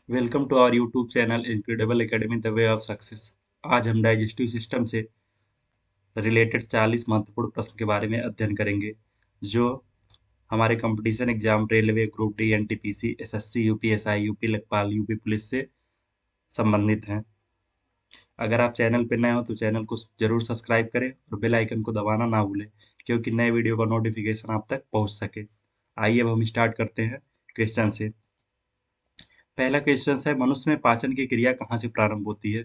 Welcome to our YouTube channel incredible academy the way of success. आज हम digestive system से related 40 महत्वपूर्ण प्रश्न के बारे में अध्ययन करेंगे जो हमारे competition exam railway group D NTPC SSC UPSI UP लेखपाल यूपी पुलिस से संबंधित हैं। अगर आप चैनल पर नए हो तो चैनल को जरूर सब्सक्राइब करें और बेल आइकन को दबाना ना भूलें क्योंकि नए वीडियो का नोटिफिकेशन आप तक पहुंच सके। आइए अब हम स्टार्ट करते हैं क्वेश्चन से। पहला क्वेश्चन है, मनुष्य में पाचन की क्रिया कहाँ से प्रारंभ होती है?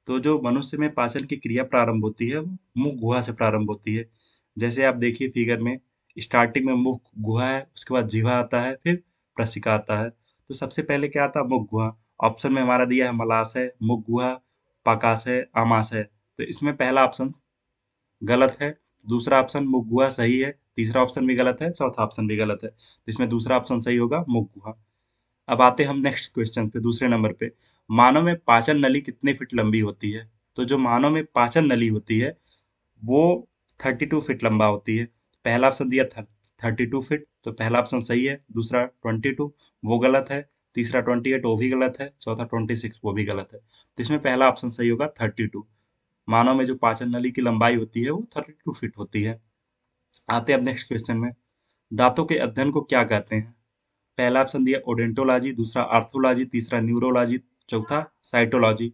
तो जो मनुष्य में पाचन की क्रिया प्रारंभ होती है वो मुख गुहा से प्रारंभ होती है। जैसे आप देखिए फिगर में, स्टार्टिंग में मुख गुहा है, उसके बाद जीवा आता है, फिर प्रशिका आता है। तो सबसे पहले क्या आता है? मुख गुहा। ऑप्शन में हमारा दिया है मलाशय, मुख गुहा, पाकाशय, आमाशय। तो इसमें पहला ऑप्शन गलत है, दूसरा ऑप्शन मुख गुहा सही है, तीसरा ऑप्शन भी गलत है, चौथा ऑप्शन भी गलत है। तो इसमें दूसरा ऑप्शन सही होगा, मुख गुहा। अब आते हैं हम नेक्स्ट क्वेश्चन पे, दूसरे नंबर पे। मानव में पाचन नली कितने फीट लंबी होती है? तो जो मानव में पाचन नली होती है वो 32 फीट लंबा होती है। पहला ऑप्शन दिया था 32 फीट, तो पहला ऑप्शन सही है, दूसरा 22 वो गलत है, तीसरा 28 वो भी गलत है, चौथा 26 वो भी गलत है। तो इसमें पहला ऑप्शन सही होगा 32। मानव में जो पाचन नली की लंबाई होती है वो 32 फीट होती है। आते हैं अब नेक्स्ट क्वेश्चन में। दांतों के अध्ययन को क्या कहते हैं? पहला ऑप्शन दिया ओडेंटोलॉजी, दूसरा आर्थोलॉजी, तीसरा न्यूरोलॉजी, चौथा साइटोलॉजी।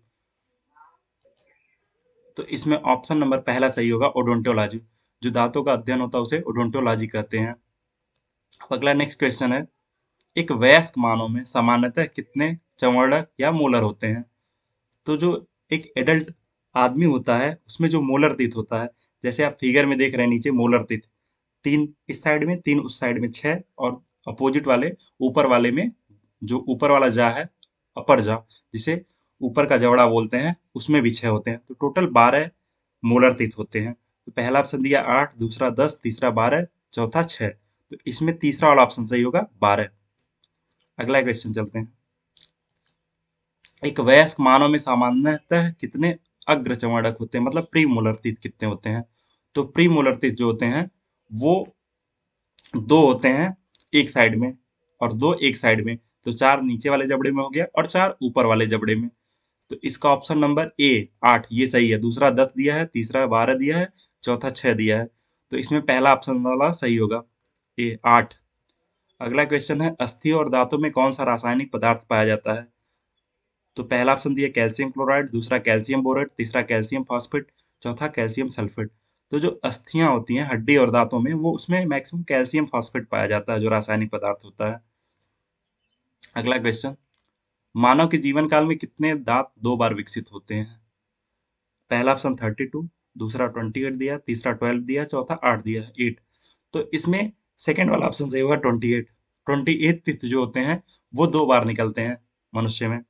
तो इसमें ऑप्शन नंबर पहला सही होगा, ओडोंटोलॉजी। जो दांतों का अध्ययन होता है उसे ओडोंटोलॉजी कहते हैं। अब अगला नेक्स्ट क्वेश्चन है, एक वयस्क मानव में सामान्यतः कितने चर्वणक या मोलर होते हैं? तो जो एक एडल्ट आदमी होता है उसमें जो मोलर टीथ होता है, जैसे आप फिगर में देख रहे हैं नीचे मोलर टीथ, तीन इस साइड में, तीन उस साइड में, छह, और अपोजिट वाले ऊपर वाले में, जो ऊपर वाला जा है, अपर जा, जिसे ऊपर का जबड़ा बोलते हैं, उसमें भी छह होते हैं। तो टोटल 12 मोलर टीथ होते हैं। तो पहला ऑप्शन दिया 8, दूसरा 10, तीसरा 12, चौथा 6। तो इसमें तीसरा वाला ऑप्शन सही होगा, 12। अगला क्वेश्चन चलते हैं। एक वयस्क मानव में सामान्यतः कितने अग्र चर्वणक होते हैं, मतलब प्री मोलर टीथ कितने होते हैं? तो प्री मोलर टीथ जो होते हैं वो दो होते हैं एक साइड में, और दो एक साइड में। तो चार नीचे वाले जबड़े में हो गया और चार ऊपर वाले जबड़े में। तो इसका ऑप्शन नंबर ए 8 ये सही है, दूसरा 10 दिया है, तीसरा 12 दिया है, चौथा 6 दिया है। तो इसमें पहला ऑप्शन वाला सही होगा, ए 8। अगला क्वेश्चन है, अस्थि और दांतों में कौन सा रासायनिक पदार्थ पाया जाता है? तो पहला ऑप्शन दिया कैल्शियम क्लोराइड, दूसरा कैल्शियम बोरेट, तीसरा कैल्शियम फॉस्फेट, चौथा कैल्शियम सल्फेट। तो जो अस्थियां होती हैं हड्डी और दांतों में, वो उसमें मैक्सिमम कैल्शियम फॉस्फेट पाया जाता है, जो रासायनिक पदार्थ होता है। अगला क्वेश्चन, मानव के जीवन काल में कितने दांत दो बार विकसित होते हैं? पहला ऑप्शन 32, दूसरा 28 दिया, तीसरा 12 दिया, चौथा 8 दिया, 8। तो इसमें सेकंड वाला ऑप्शन सही होगा, 28। 28 टीथ जो होते हैं वो दो बार निकलते हैं मनुष्य में।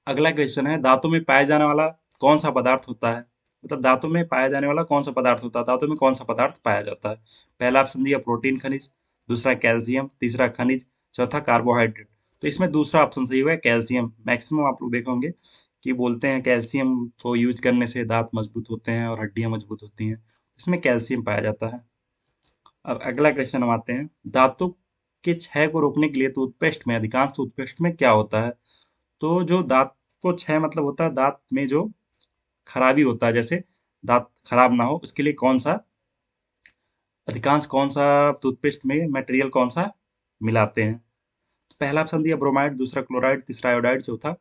अगला क्वेश्चन है, दांतों में पाया जाने वाला कौन सा पदार्थ होता है? मतलब दांतों में पाया जाने वाला कौन सा पदार्थ होता है, दांतों में कौन सा पदार्थ पाया जाता है? पहला ऑप्शन दिया प्रोटीन खनिज, दूसरा कैल्शियम, तीसरा खनिज, चौथा कार्बोहाइड्रेट। तो इसमें दूसरा ऑप्शन सही हुआ है, कैल्शियम। मैक्सिमम आप लोग देखे होंगे कि बोलते हैं कैल्शियम को यूज करने से दांत मजबूत होते हैं और हड्डियां मजबूत होती हैं। इसमें कैल्शियम पाया जाता है। अब अगला क्वेश्चन हम आते हैं, दांतों के क्षय को रोकने के लिए टूथपेस्ट में, अधिकांश टूथपेस्ट में क्या होता है? तो जो दांत को क्षय मतलब होता है दांत में जो खराबी होता है, जैसे दांत खराब ना हो उसके लिए कौन सा, अधिकांश कौन सा टूथपेस्ट में मटेरियल कौन सा मिलाते हैं? तो पहला ऑप्शन दिया ब्रोमाइड, दूसरा क्लोराइड, तीसरा आयोडाइड, चौथा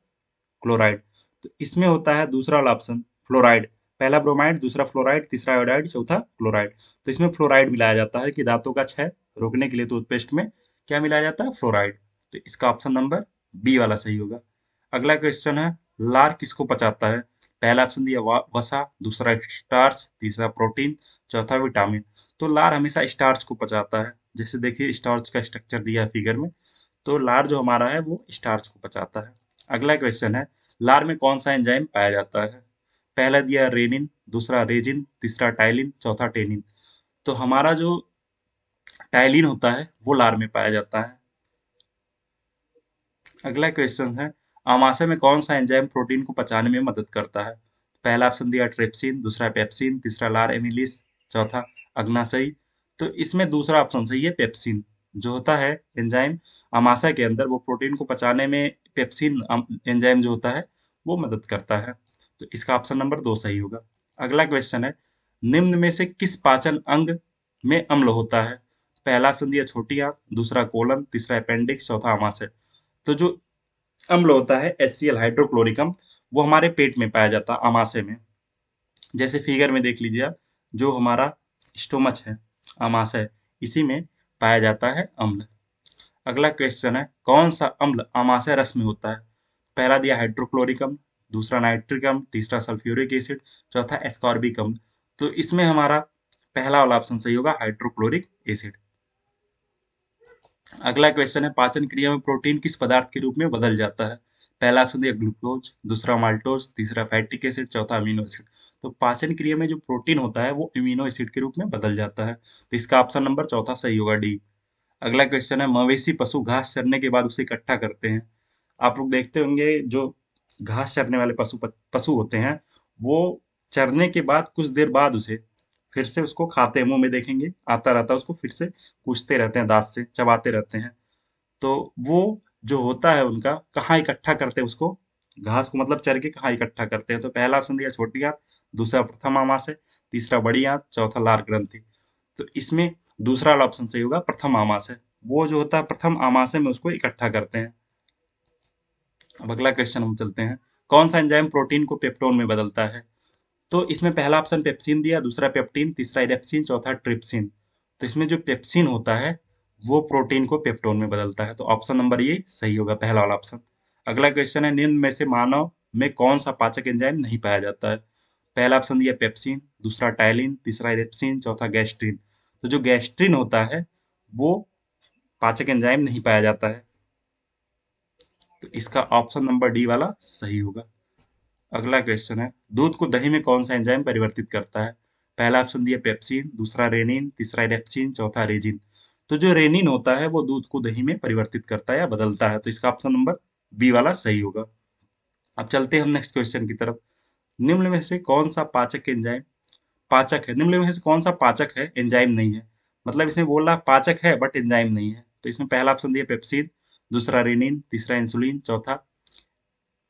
क्लोराइड। तो इसमें होता है दूसरा वाला ऑप्शन फ्लोराइड। पहला ब्रोमाइड, दूसरा फ्लोराइड, तीसरा आयोडाइड, चौथा क्लोराइड। तो इसमें फ्लोराइड मिलाया जाता है कि दांतों का क्षय रोकने के लिए टूथपेस्ट में क्या मिलाया जाता है, फ्लोराइड। तो इसका ऑप्शन नंबर बी वाला सही होगा। अगला क्वेश्चन है, लार किसको पचाता है? पहला ऑप्शन दिया वसा, दूसरा स्टार्च, तीसरा प्रोटीन, चौथा विटामिन। तो लार हमेशा स्टार्च को पचाता है। जैसे देखिए स्टार्च का स्ट्रक्चर दिया है फिगर में, तो लार जो हमारा है वो स्टार्च को पचाता है। अगला क्वेश्चन है, लार में कौन सा एंजाइम पाया जाता है? पहला दिया रेनिन, दूसरा रेजिन, तीसरा टाइलिन, चौथा टेनिन। तो हमारा जो टाइलिन होता है वो लार में पाया जाता है। अगला क्वेश्चन है, आमाशय में कौन सा एंजाइम प्रोटीन को पचाने में मदद करता है? पहला ऑप्शन दिया ट्रिप्सिन, दूसरा पेप्सिन, तीसरा लार एमिलिस, चौथा अग्नाशयी। तो इसमें दूसरा ऑप्शन सही है, पेप्सिन। जो होता है एंजाइम आमाशय के अंदर, वो प्रोटीन को पचाने में पेप्सिन एंजाइम जो होता है वो मदद करता है। तो इसका ऑप्शन नंबर 2 सही होगा। अगला क्वेश्चन है, निम्न में से किस पाचन अंग में अम्ल होता है? पहला ऑप्शन दिया छोटी आंत, दूसरा कोलन, तीसरा अपेंडिक्स, चौथा आमाशय। तो जो अम्ल होता है HCl हाइड्रोक्लोरिक अम्ल, वो हमारे पेट में पाया जाता है, आमाशय में। जैसे फिगर में देख लीजिए आप, जो हमारा स्टोमच है, आमाशय, इसी में पाया जाता है अम्ल। अगला क्वेश्चन है, कौन सा अम्ल आमाशय रस में होता है? पहला दिया हाइड्रोक्लोरिक अम्ल, दूसरा नाइट्रिक अम्ल, तीसरा सल्फ्यूरिक एसिड, चौथा एस्कॉर्बिक अम्ल। तो इसमें हमारा पहला वाला ऑप्शन सही होगा, हाइड्रोक्लोरिक एसिड। अगला क्वेश्चन है, पाचन क्रिया में प्रोटीन किस पदार्थ के रूप में बदल जाता है? पहला ऑप्शन दिया ग्लूकोज, दूसरा माल्टोज, तीसरा फैटिक एसिड, चौथा अमीनो एसिड। तो पाचन क्रिया में जो प्रोटीन होता है वो अमीनो एसिड के रूप में बदल जाता है। तो इसका ऑप्शन नंबर चौथा सही होगा, डी। अगला क्वेश्चन है, मवेशी पशु घास चरने के बाद उसे इकट्ठा करते हैं। आप लोग देखते होंगे जो घास चरने वाले पशु पशु होते हैं, वो चरने के बाद कुछ देर बाद उसे फिर से उसको खाते हैं, मुंह में देखेंगे आता रहता है, उसको फिर से कूचते रहते हैं, दांत से चबाते रहते हैं। तो वो जो होता है उनका, कहाँ इकट्ठा करते हैं उसको, घास को मतलब चर के कहाँ इकट्ठा करते हैं? तो पहला ऑप्शन दिया छोटी आंत, दूसरा प्रथम आमाशय, तीसरा बड़ी आंत, चौथा लार ग्रंथि। तो इसमें दूसरा वाला ऑप्शन सही होगा, प्रथम आमाशय। वो जो होता है प्रथम आमाशय में उसको इकट्ठा करते हैं। अब अगला क्वेश्चन हम चलते हैं, कौन सा एंजाइम प्रोटीन को पेप्टोन में बदलता है? तो इसमें पहला ऑप्शन पेप्सिन दिया, दूसरा पेप्टीन, तीसरा इरेप्सिन, चौथा ट्रिप्सिन। तो इसमें जो पेप्सिन होता है वो प्रोटीन को पेप्टोन में बदलता है। तो ऑप्शन नंबर ये सही होगा, पहला वाला ऑप्शन। अगला क्वेश्चन है, निम्न में से मानव में कौन सा पाचक एंजाइम नहीं पाया जाता है? पहला ऑप्शन दिया पेप्सिन, दूसरा टाइलिन, तीसरा इरेप्सिन, चौथा गैस्ट्रिन। तो जो गैस्ट्रिन होता है वो पाचक एंजाइम नहीं पाया जाता है। तो इसका ऑप्शन नंबर डी वाला सही होगा। अगला क्वेश्चन है, दूध को दही में कौन सा एंजाइम परिवर्तित करता है? पहला ऑप्शन दिया पेप्सिन, दूसरा रेनिन, तीसरा इरेप्सिन, चौथा रेजिन। तो जो रेनिन होता है वो दूध को दही में परिवर्तित करता है या बदलता है। तो इसका ऑप्शन नंबर बी वाला सही होगा। अब चलते हैं हम नेक्स्ट क्वेश्चन की तरफ। निम्न में से कौन सा पाचक एंजाइम पाचक है? निम्न में से कौन सा पाचक है, एंजाइम नहीं है? मतलब इसमें बोल रहा पाचक है बट एंजाइम नहीं है। तो इसमें पहला ऑप्शन दिया पेप्सिन, दूसरा रेनिन, तीसरा इंसुलिन, चौथा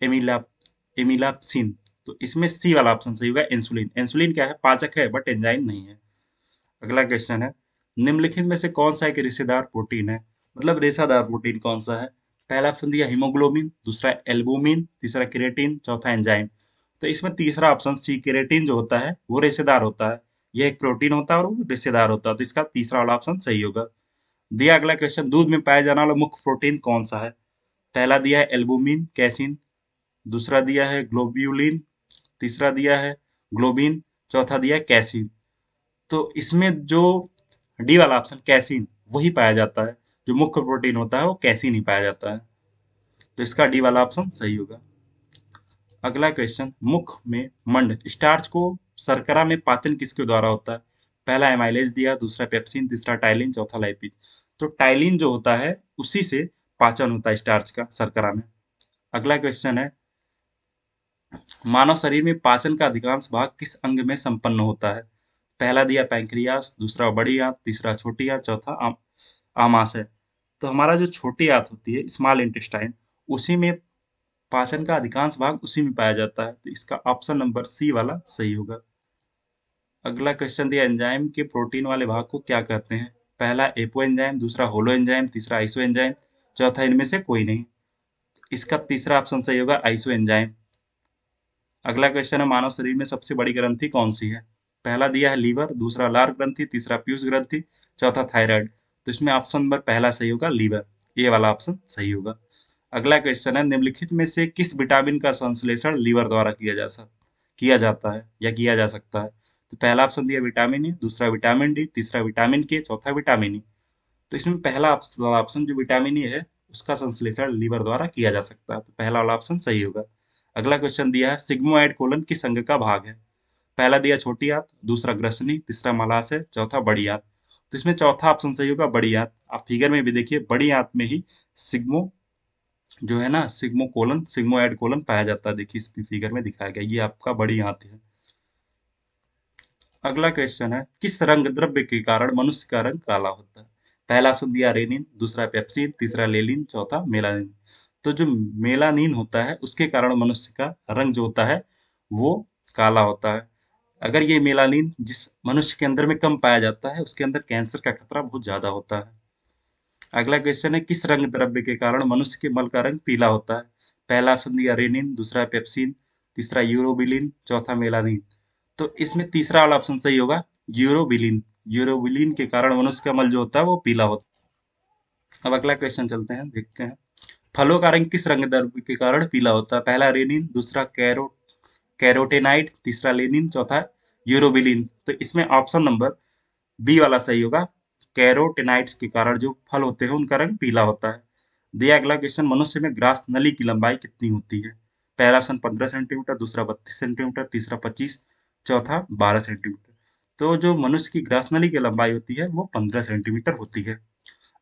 एमिला एमिलाप्सिन। तो इसमें सी वाला ऑप्शन सही होगा, इंसुलिन। इंसुलिन क्या है, पाचक है बट एंजाइम नहीं है। अगला क्वेश्चन है, निम्नलिखित में से कौन सा एक रेशेदार प्रोटीन है? मतलब रेशेदार प्रोटीन कौन सा है? पहला ऑप्शन दिया हीमोग्लोबिन, दूसरा एल्बुमिन, तीसरा केरेटिन, चौथा एंजाइम। तो इसमें तीसरा ऑप्शन सी केरेटिन जो होता है वो रेशेदार होता है। यह एक प्रोटीन होता है और वो रेशेदार होता है। तो इसका तीसरा वाला ऑप्शन सही होगा। दिया अगला क्वेश्चन, दूध में पाया जाने वाला मुख्य प्रोटीन कौन सा है? पहला दिया है एल्बुमिन कैसिन, दूसरा दिया है ग्लोब्यूलिन, तीसरा दिया है ग्लोबिन, चौथा दिया है कैसीन। तो इसमें जो डी वाला ऑप्शन कैसीन वही पाया जाता है। जो मुख्य प्रोटीन होता है वो कैसीन ही पाया जाता है। तो इसका डी वाला ऑप्शन सही होगा। अगला क्वेश्चन, मुख में मंड स्टार्च को शर्करा में पाचन किसके द्वारा होता है? पहला एमाइलेज दिया, दूसरा पेप्सिन, तीसरा टाइलिन, चौथा लाइपिन। तो टाइलिन जो होता है उसी से पाचन होता है स्टार्च का शर्करा में। अगला क्वेश्चन है, मानव शरीर में पाचन का अधिकांश भाग किस अंग में संपन्न होता है? पहला दिया पैंक्रियास, दूसरा बड़ी आंत, तीसरा छोटी आंत, चौथा आमाशय। तो हमारा जो छोटी आंत होती है, स्मॉल इंटेस्टाइन, उसी में पाचन का अधिकांश भाग उसी में पाया जाता है। तो इसका ऑप्शन नंबर सी वाला सही होगा। अगला क्वेश्चन दिया, एंजाइम के प्रोटीन वाले भाग को क्या कहते हैं? पहला एपो एंजाइम, दूसरा होलो एंजाइम, तीसरा आइसो एंजाइम, चौथा इनमें से कोई नहीं। इसका तीसरा ऑप्शन सही होगा, आइसो एंजाइम। अगला क्वेश्चन है, मानव शरीर में सबसे बड़ी ग्रंथि कौन सी है? पहला दिया है लीवर, दूसरा लार ग्रंथि, तीसरा पीयूष ग्रंथि, चौथा थायराइड। तो इसमें ऑप्शन नंबर पहला सही होगा, लीवर। ये वाला ऑप्शन सही होगा। अगला क्वेश्चन है, निम्नलिखित में से किस विटामिन का संश्लेषण लीवर द्वारा किया जाता है या किया जा सकता है? तो पहला ऑप्शन दिया विटामिन ए, दूसरा विटामिन डी, तीसरा विटामिन के, चौथा विटामिन ई। तो इसमें पहला ऑप्शन जो विटामिन ए है उसका संश्लेषण लीवर द्वारा किया जा सकता है। तो पहला वाला ऑप्शन सही होगा। अगला क्वेश्चन दिया है, सिग्मोइड कोलन किस अंग का भाग है? पहला दिया छोटी आंत, दूसरा ग्रसनी, तीसरा मलाशय, चौथा बड़ी आंत। तो इसमें चौथा ऑप्शन सही होगा, बड़ी आंत। आप फिगर में भी देखिए, बड़ी आंत में ही सिग्मो जो है ना, सिग्मोइड कोलन पाया जाता है। देखिए इस फिगर में दिखाया गया, ये आपका बड़ी आंत है। अगला क्वेश्चन है, किस रंग द्रव्य के कारण मनुष्य का रंग काला होता है? पहला ऑप्शन दिया रेनिन, दूसरा पेप्सिन, तीसरा लेलिन, चौथा मेलानिन। तो जो मेलानिन होता है उसके कारण मनुष्य का रंग जो होता है वो काला होता है। अगर ये मेलानिन जिस मनुष्य के अंदर में कम पाया जाता है उसके अंदर कैंसर का खतरा बहुत ज्यादा होता है। अगला क्वेश्चन है किस रंग द्रव्य के कारण मनुष्य के मल का रंग पीला होता है। पहला ऑप्शन दिया रेनिन, दूसरा पेप्सिन, तीसरा यूरोबिलिन, चौथा मेलानिन। तो इसमें तीसरा वाला ऑप्शन सही होगा, यूरोबिलिन। यूरोबिलिन के कारण मनुष्य का मल जो होता है वो पीला होता है। अब अगला क्वेश्चन चलते हैं, देखते हैं फलों का रंग किस रंग द्रव्य के कारण पीला होता है। पहला रेनिन, दूसरा कैरोटेनाइट, तीसरा लेनिन, चौथा यूरोबिलिन। तो इसमें ऑप्शन नंबर बी वाला सही होगा, कैरोटेनाइट्स के कारण जो फल होते हैं उनका रंग पीला होता है। दिया अगला क्वेश्चन, मनुष्य में ग्रास नली की लंबाई कितनी होती है। पहला ऑप्शन 15 सेंटीमीटर, दूसरा 32 सेंटीमीटर, तीसरा 25, चौथा 12 सेंटीमीटर। तो जो मनुष्य की ग्रास नली की लंबाई होती है वो 15 सेंटीमीटर होती है।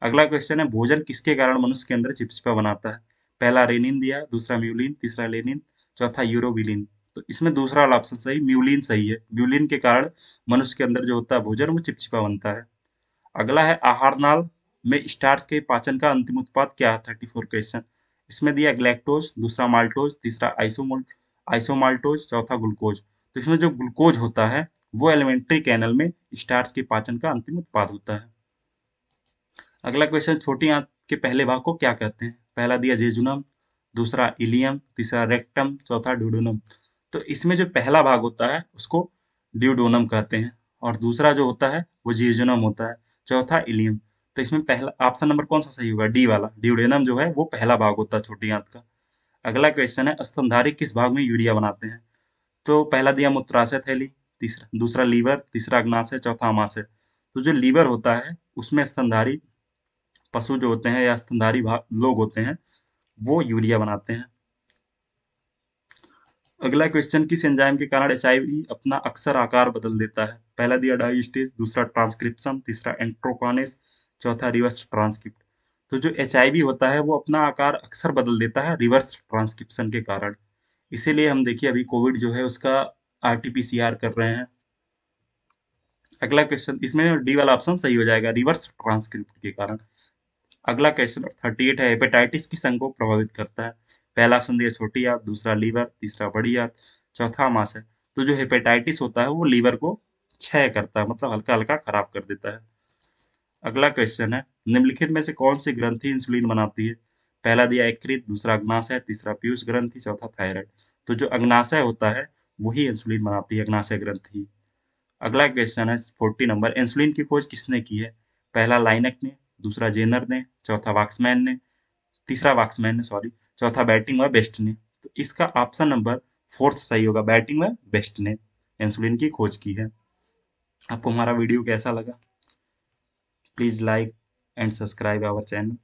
अगला क्वेश्चन है भोजन किसके कारण मनुष्य के अंदर चिपचिपा बनाता है। पहला रेनिन दिया, दूसरा म्यूलिन, तीसरा लेनिन, चौथा यूरोबिलिन। तो इसमें दूसरा वाला ऑप्शन सही, म्यूलिन सही है। म्यूलिन के कारण मनुष्य के अंदर जो होता है भोजन वो चिपचिपा बनता है। अगला है आहार नाल में स्टार्च के पाचन का अंतिम उत्पाद क्या है। 34 क्वेश्चन। इसमें दिया ग्लैक्टोज, दूसरा माल्टोज, तीसरा आइसोमाल्टोज, चौथा ग्लूकोज। तो इसमें जो ग्लूकोज होता है वो एलिमेंट्री कैनल में स्टार्च के पाचन का अंतिम उत्पाद होता है। अगला क्वेश्चन, छोटी आंत के पहले भाग को क्या कहते हैं। पहला दिया जेजुनम, दूसरा इलियम, तीसरा रेक्टम, चौथा ड्यूडोनम। तो इसमें जो पहला भाग होता है उसको ड्यूडोनम कहते हैं और दूसरा जो होता है वो जेजुनम होता है, चौथा इलियम। तो इसमें पहला ऑप्शन नंबर कौन सा सही होगा, डी वाला, ड्यूडेनम जो है वो पहला भाग होता है छोटी आंत का। अगला क्वेश्चन है स्तनधारी किस भाग में यूरिया बनाते हैं। तो पहला दिया मूत्राशय थैली, तीसरा दूसरा लीवर, तीसरा अग्नाशय, चौथा अमाशय। तो जो लीवर होता है उसमें स्तनधारी पशु जो होते हैं या स्तनधारी लोग होते हैं वो यूरिया बनाते हैं। अगला क्वेश्चन, किस एंजाइम के कारण एचआईवी अपना अक्सर आकार बदल देता है। पहला दिया डाई स्टेज, दूसरा ट्रांसक्रिप्शन, तीसरा एंट्रोकानेस, चौथा रिवर्स ट्रांसक्रिप्ट। तो जो एचआईवी होता है वो अपना आकार अक्सर बदल देता है रिवर्स ट्रांसक्रिप्शन के कारण। इसीलिए हम देखिए अभी कोविड जो है उसका आरटीपीसीआर कर रहे हैं। अगला क्वेश्चन, इसमें डी वाला ऑप्शन सही हो जाएगा, रिवर्स ट्रांसक्रिप्ट के कारण। अगला क्वेश्चन 38 है, हेपेटाइटिस किस अंग को प्रभावित करता है। पहला ऑप्शन दिया छोटी आंत, दूसरा लीवर, तीसरा बड़ी आंत, चौथा अमाशय। तो जो हेपेटाइटिस होता है वो लीवर को क्षय करता है, मतलब हल्का हल्का खराब कर देता है। अगला क्वेश्चन है, निम्नलिखित में से कौन सी ग्रंथि इंसुलिन बनाती है। पहला दिया यकृत, दूसरा अग्नाशय, तीसरा पीयूष ग्रंथि, चौथा थायराइड। तो जो अग्नाशय होता है वही इंसुलिन बनाती है, अग्नाशय ग्रंथि। अगला क्वेश्चन है 40 नंबर, इंसुलिन की खोज किसने की है। पहला लाइनक ने, दूसरा जेनर ने, चौथा वाक्समैन ने, तीसरा वाक्समैन ने सॉरी, चौथा बैटिंग व बेस्ट ने। तो इसका ऑप्शन नंबर फोर्थ सही होगा, बैटिंग व बेस्ट ने इंसुलिन की खोज की है। आपको हमारा वीडियो कैसा लगा, please like and subscribe our channel.